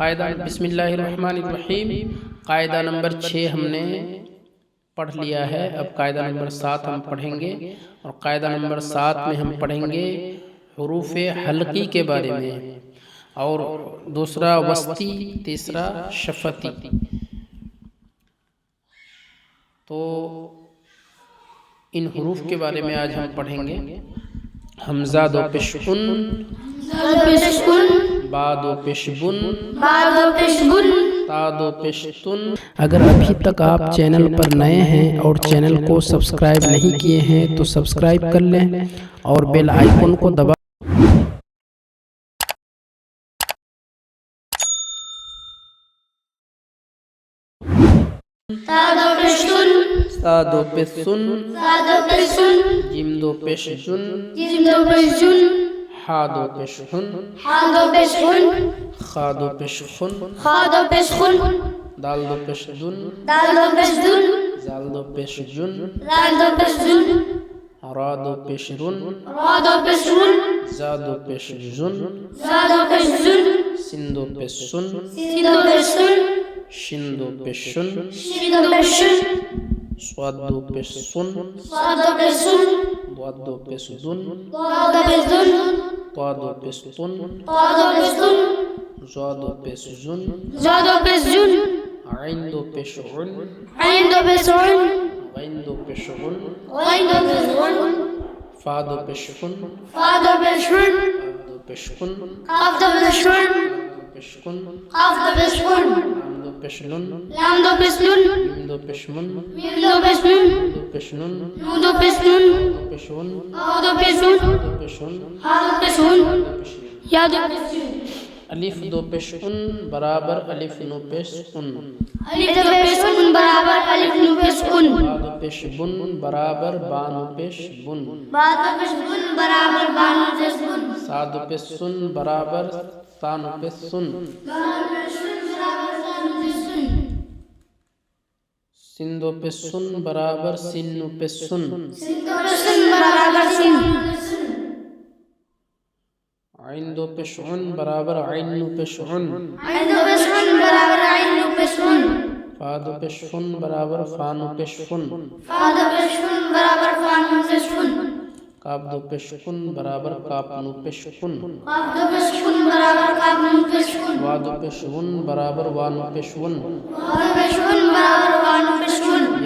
कायदा बिस्मिल्लाहिर्रहमानिर्रहीम। कायदा नंबर 6 हमने पढ़ लिया है। अब कायदा नंबर 7 हम पढ़ेंगे और कायदा नंबर 7 में हम पढ़ेंगे हुरूफ हल्की के बारे में, और दूसरा वस्ती, तीसरा शफती। तो इन हुरूफ के बारे में आज हम पढ़ेंगे। हमज़ा दो पेश उन, बा दो पेश बुन, ता दो पेश तुन। अगर अभी तक आप चैनल पर नए हैं और चैनल को सब्सक्राइब नहीं किए हैं तो सब्सक्राइब कर लें और बेल आइकन को दबा। ता दो पेश सुन, जिम दो पेश जुन, हा दो पेश हुन, खा दो पेश खुन, दाल दो पेश दुन, जाल दो पेश जुन, रा दो पेश रुन, जा दो पेश जुन, सिन दो पेश सुन, शिन दो पेश शुन, स्वाद दो पेश सुन, द्वाद दो पेश दुन, त्वा दो पेश तुन, ज़ा दो पेश जुन, आइन दो पेश उन, गैन दो पेश उन, फा दो पेश कुन, काफ दो पेश कुन, लाम दो पेश लुन, मीम दो पेश मुन, दो पेश नुन, दो पेश उन, अलिफ दो पेश उन बराबर अलिफ नु पेश उन, बा दो पेश बुन बराबर बा नु पेश बुन, सा दो पेश सुन बराबर सा नु पेश सुन, सिन दो पेश सुन बराबर सिन नु पेश सुन, आइन दो पेश उन बराबर आइन नु पेश उन, फा दो पेश फुन बराबर फा नु पेश फुन, काफ दो पेश कुन बराबर काफ नु पेश कुन, वा दो पेश उन बराबर वा नु पेश उन,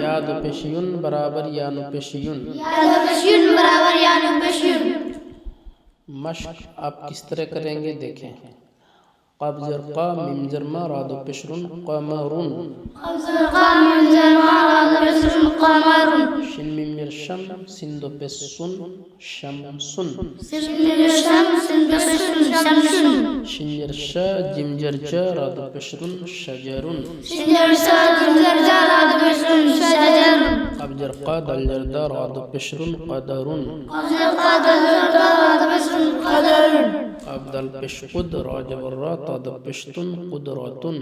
या दो पेश युन बराबर या नु पेश युन। मश्क आप किस तरह करेंगे देखें। क़ाफ ज़र क़ा, मीम ज़र मा, रा दो पेश रुन, क़मरुन, शिन मीम ज़र शम, सिन दो पेश सुन, शमसुन, शिन ज़र शा, जिम ज़र जा, रा दो पेश रुन, शजरुन, क़ाफ ज़र क़ा, दाल ज़र दा, रा दो पेश रुन, क़दरुन, क़ाफ दाल पेश क़ुद, रा ज़बर रा, ता दो पेश तुन, क़ुदरतुन,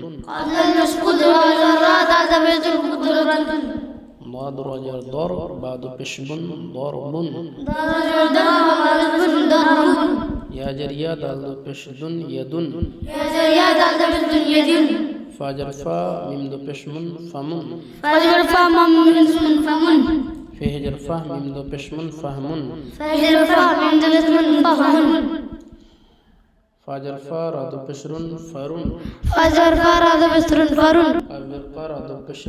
ضاد را ज़र दर, बा दो पेश बुन, दरबुन, या ज़र या, दाल दो पेश दुन, यदुन, फा ज़र फा, मीम दो पेश मुन, फमुन, फे ज़र फा, मीम दो पेश मुन, फहमुन, फा ज़र फा, रा दो पेश रुन, फरुन, काफ ज़र क़ा, रा दो पेश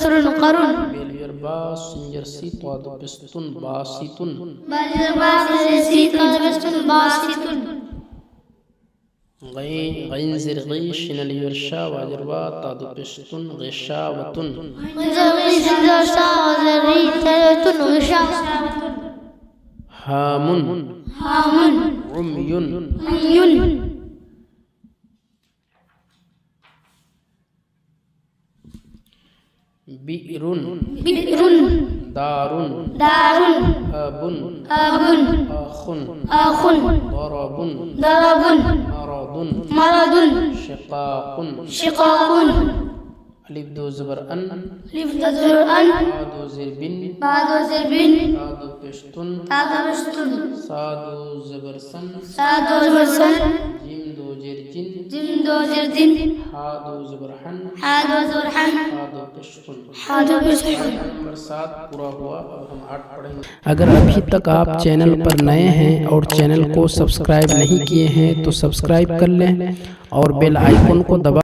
रुन, क़रुन, बेल ज़र बा, सिन ज़र सी, त्वा दो पेश तुन, बासितुन, गैन ज़र गी, शिन अलिफ ज़र शा, वा ज़र वा, ता दो पेश तुन, ग़िशावतुन, हामुन, उम्युन, बिरुन, दारुन, अबुन, आखुन, दरबुन, मरदुन, शिकाकुन, अलिफ दो ज़बर अन, बा दो ज़ेर बिन, ता दो पेश तुन, सा दो ज़बर सन, जिम दो ज़ेर जिन, दो जर्दिन हा दो ज़बरहन हा दो ज़ुरहन हा दो कशकुन। हा दो कशकुन। कायदा नंबर 7 पूरा हुआ। अब हम 8 पढ़ेंगे। अगर अभी तक आप चैनल पर नए हैं और चैनल को सब्सक्राइब नहीं किए हैं तो सब्सक्राइब कर लें और बेल आइकन को दबा